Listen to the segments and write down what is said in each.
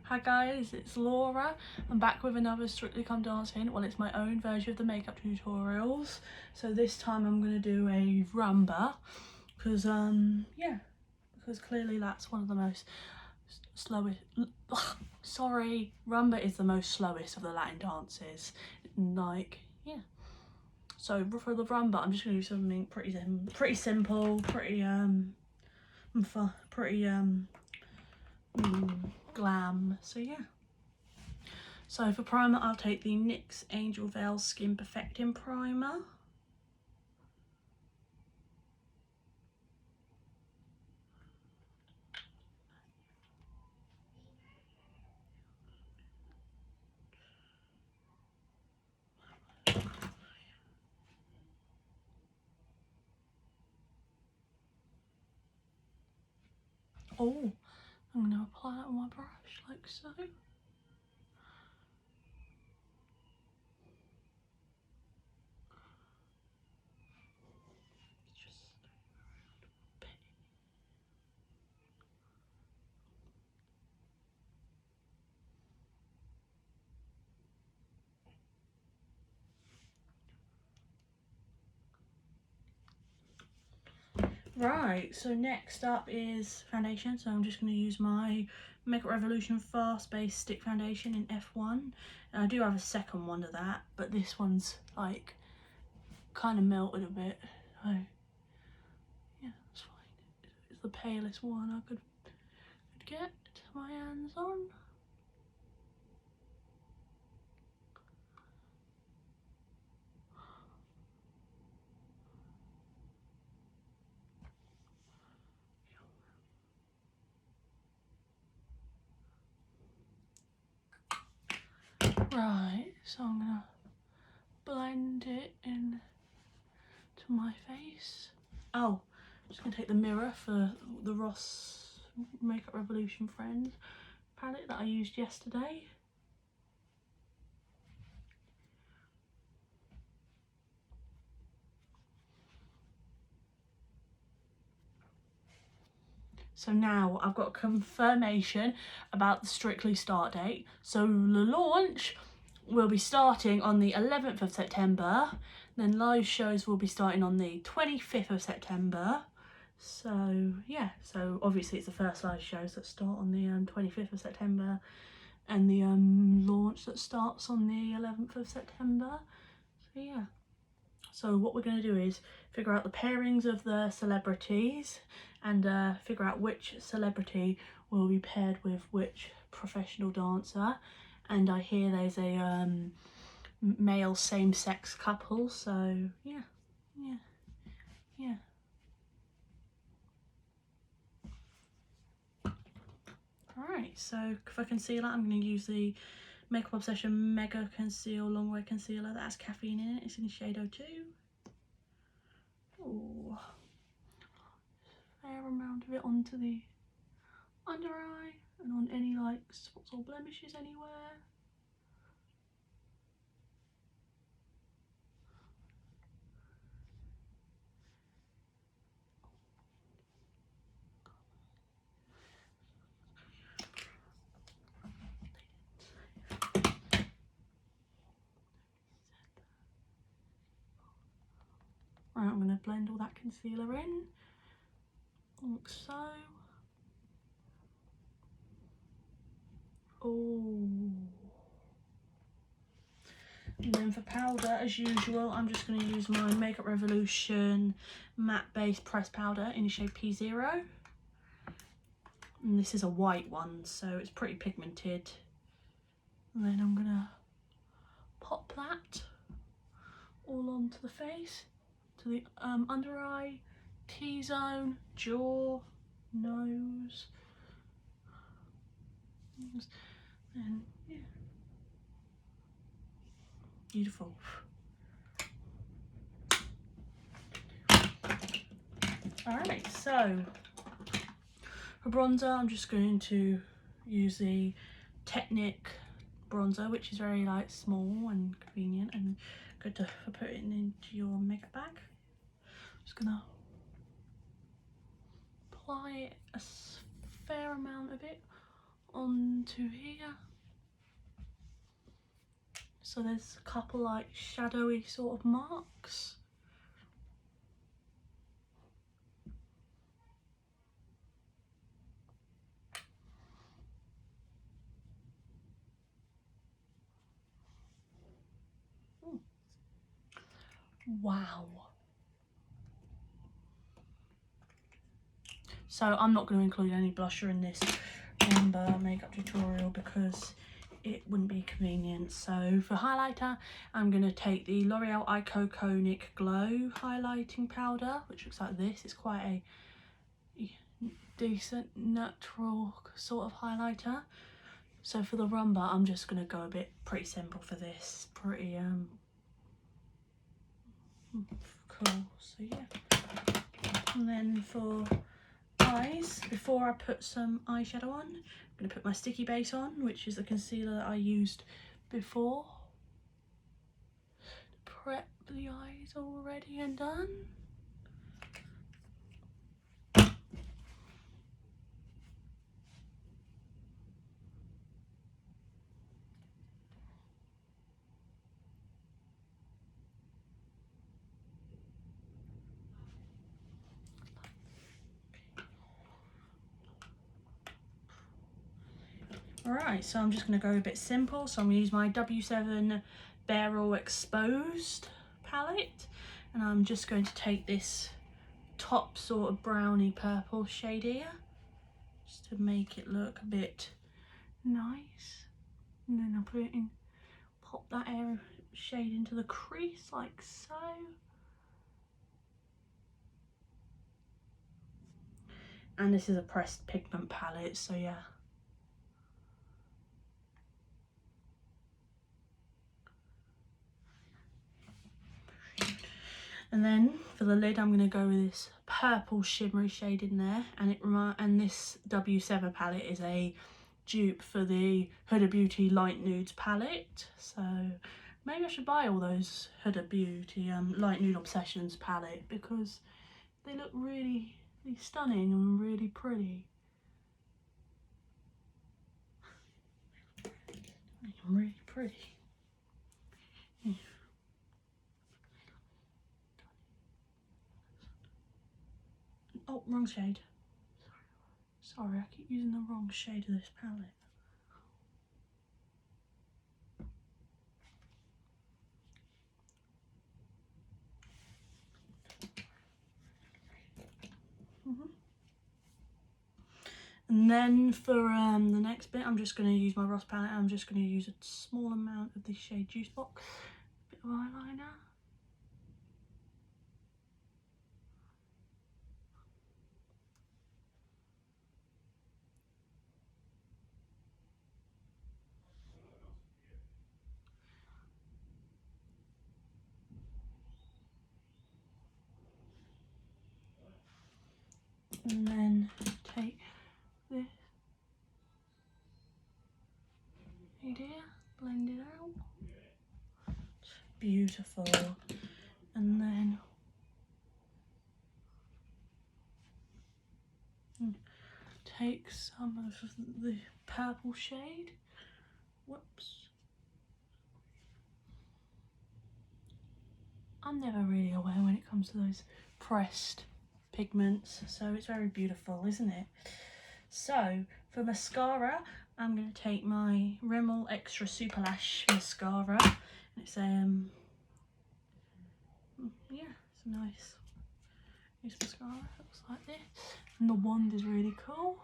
Hi guys, it's Laura. I'm back with another Strictly Come Dancing. Well, it's my own version of the makeup tutorials. So this time I'm going to do a rumba because because clearly that's one of the most slowest. Sorry, rumba is the most slowest of the Latin dances. Like, yeah. So for the rumba, I'm just going to do something pretty simple, pretty fun, pretty glam. So yeah. So for primer, I'll take the NYX Angel Veil Skin Perfecting Primer. Oh, I'm going to apply that on my brush like so. Right, so next up is foundation. So I'm just going to use my Makeup Revolution Fast Base Stick Foundation in F1. And I do have a second one of that, but this one's like kind of melted a bit. So yeah, it's fine. It's the palest one I could get my hands on. Right, so I'm gonna blend it in to my face. Oh, I'm just gonna take the mirror for the Ross Makeup Revolution Friends palette that I used yesterday. So now I've got confirmation about the Strictly start date. So the launch will be starting on the 11th of September. Then live shows will be starting on the 25th of September. So yeah, so obviously it's the first live shows that start on the 25th of September and the launch that starts on the 11th of September. So yeah. So what we're going to do is figure out the pairings of the celebrities and figure out which celebrity will be paired with which professional dancer. And I hear there's a male same-sex couple, so yeah. Alright, so for concealer, I'm going to use the Makeup Obsession Mega Conceal Longwear Concealer that has caffeine in it. It's in the shade 02. Oh, fair amount of it onto the under eye and on any like spots or blemishes anywhere. Right, I'm going to blend all that concealer in, like so. Oh. And then for powder, as usual, I'm just going to use my Makeup Revolution matte base pressed powder in the shade P0. And this is a white one, so it's pretty pigmented. And then I'm going to pop that all onto the face, to the under eye, T-zone, jaw, nose, and yeah, beautiful. Alright, so for bronzer, I'm just going to use the Technic bronzer, which is very like small and convenient and good to put it into your makeup bag. Just gonna apply a fair amount of it onto here. So there's a couple like shadowy sort of marks. Wow. So I'm not going to include any blusher in this rumba makeup tutorial because it wouldn't be convenient. So for highlighter, I'm going to take the L'Oreal Iconic Glow highlighting powder, which looks like this. It's quite a decent natural sort of highlighter. So for the rumba, I'm just going to go a bit pretty simple for this. Pretty cool. So yeah. And then for eyes, before I put some eyeshadow on, I'm going to put my sticky base on, which is the concealer that I used before. Prep the eyes all ready and done. Alright, so I'm just going to go a bit simple. So I'm going to use my W7 Barrel Exposed palette. And I'm just going to take this top sort of browny purple shade here. Just to make it look a bit nice. And then I'll put it in, pop that shade into the crease like so. And this is a pressed pigment palette, so yeah. And then for the lid, I'm going to go with this purple shimmery shade in there, and this W7 palette is a dupe for the Huda Beauty Light Nudes palette. So maybe I should buy all those Huda Beauty Light Nude Obsessions palette because they look really stunning and really pretty. Really pretty. Yeah. Oh, wrong shade. Sorry, I keep using the wrong shade of this palette. And then for the next bit, I'm just going to use my Ross palette. I'm just going to use a small amount of the shade Juice Box. Bit of eyeliner. And then take this here, blend it out. Beautiful. And then take some of the purple shade. Whoops. I'm never really aware when it comes to those pressed pigments, so it's very beautiful, isn't it? So for mascara, I'm going to take my Rimmel Extra Super Lash mascara. It's yeah, it's a nice mascara. It looks like this, and the wand is really cool.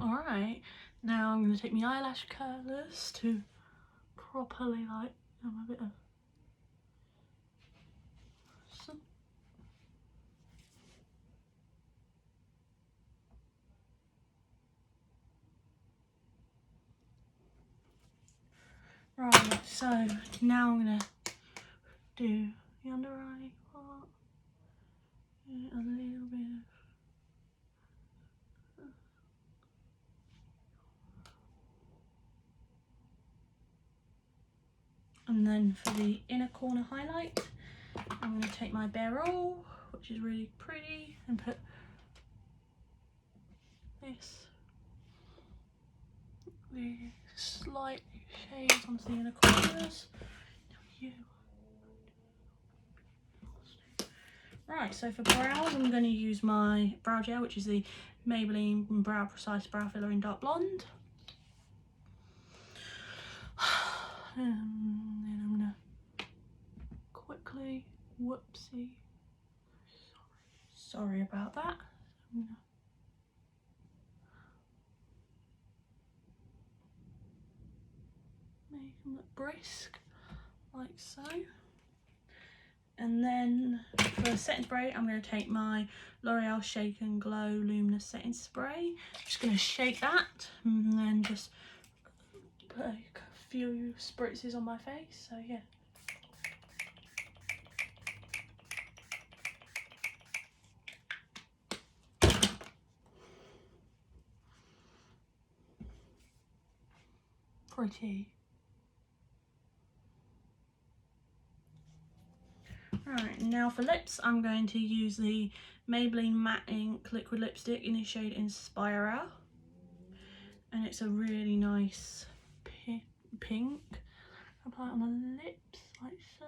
Alright, now I'm going to take my eyelash curlers to properly like a bit of some. Right, so now I'm gonna do the under eye part, a little bit of, and then for the inner corner highlight, I'm going to take my barrel, which is really pretty, and put the slight shades onto the inner corners. Right, so for brows, I'm going to use my brow gel, which is the Maybelline Brow Precise Brow Filler in Dark Blonde. And then I'm going to quickly, whoopsie, sorry about that. Make them look brisk, like so. And then for setting spray, I'm going to take my L'Oreal Shake and Glow Luminous Setting Spray. Just going to shake that and then just put a few spritzes on my face. So yeah. Pretty. Right, now for lips, I'm going to use the Maybelline Matte Ink Liquid Lipstick in the shade Inspira. And it's a really nice pink. Apply it on the lips, like so.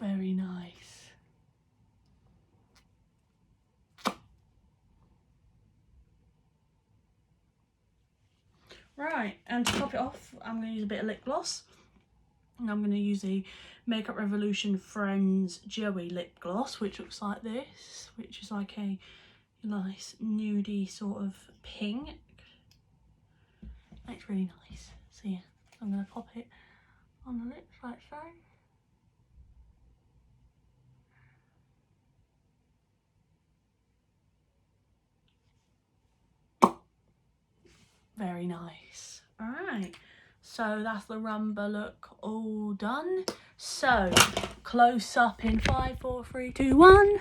Very nice. Right, and to top it off, I'm going to use a bit of lip gloss. And I'm going to use the Makeup Revolution Friends Joey Lip Gloss, which looks like this, which is like a nice nudie sort of pink. It's really nice. So yeah, I'm going to pop it on the lips like so. Very nice. Alright, so that's the rumba look all done. So, close up in 5, 4, 3, 2, 1.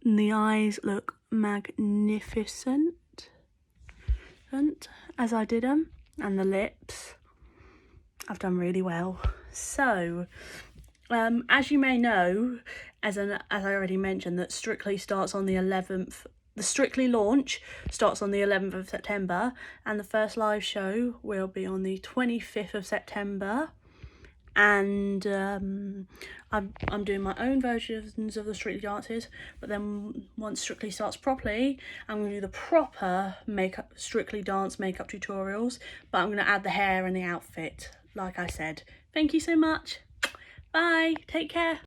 And the eyes look magnificent, as I did them. And the lips, I've done really well. So, as you may know, as I already mentioned, that Strictly starts on the 11th. The Strictly launch starts on the 11th of September, and the first live show will be on the 25th of September. And I'm doing my own versions of the Strictly dances, but then once Strictly starts properly, I'm going to do the proper Strictly dance makeup tutorials, but I'm going to add the hair and the outfit, like I said. Thank you so much. Bye. Take care.